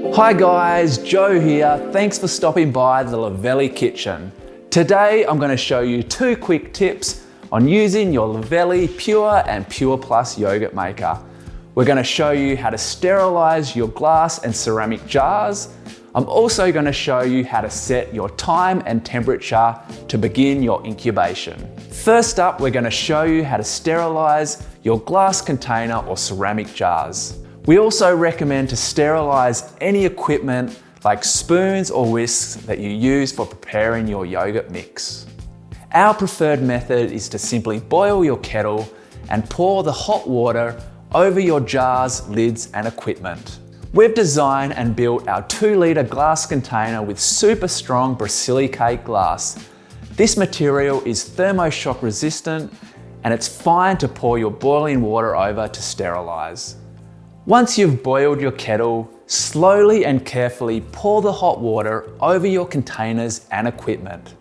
Hi guys, Joe here. Thanks for stopping by the Lavelli kitchen. Today I'm going to show you 2 quick tips on using your Lavelli Pure and Pure Plus yogurt maker. We're going to show you how to sterilize your glass and ceramic jars. I'm also going to show you how to set your time and temperature to begin your incubation. First up, we're going to show you how to sterilize your glass container or ceramic jars. We also recommend to sterilize any equipment like spoons or whisks that you use for preparing your yogurt mix. Our preferred method is to simply boil your kettle and pour the hot water over your jars, lids and equipment. We've designed and built our 2-litre glass container with super strong Brasilicate glass. This material is thermoshock resistant and it's fine to pour your boiling water over to sterilize. Once you've boiled your kettle, slowly and carefully pour the hot water over your containers and equipment.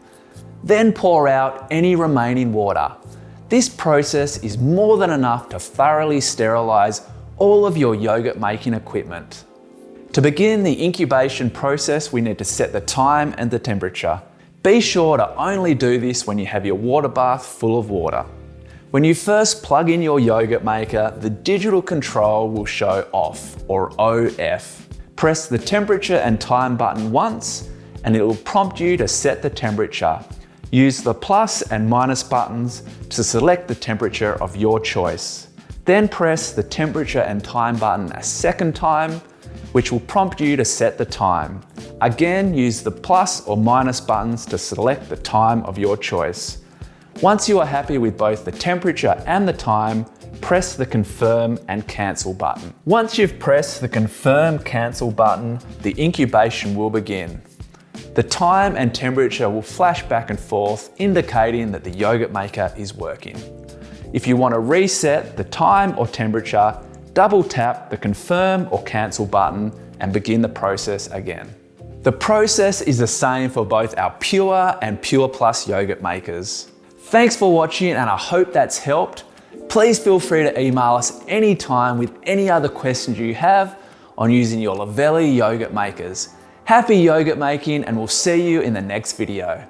Then pour out any remaining water. This process is more than enough to thoroughly sterilize all of your yogurt making equipment. To begin the incubation process, we need to set the time and the temperature. Be sure to only do this when you have your water bath full of water. When you first plug in your yogurt maker, the digital control will show off, or OF. Press the temperature and time button once, and it will prompt you to set the temperature. Use the plus and minus buttons to select the temperature of your choice. Then press the temperature and time button a second time, which will prompt you to set the time. Again, use the plus or minus buttons to select the time of your choice. Once you are happy with both the temperature and the time, press the confirm and cancel button. Once you've pressed the confirm cancel button, the incubation will begin. The time and temperature will flash back and forth, indicating that the yogurt maker is working. If you want to reset the time or temperature, double tap the confirm or cancel button and begin the process again. The process is the same for both our Pure and Pure Plus yogurt makers. Thanks for watching and I hope that's helped. Please feel free to email us anytime with any other questions you have on using your Lavelli yogurt makers. Happy yogurt making and we'll see you in the next video.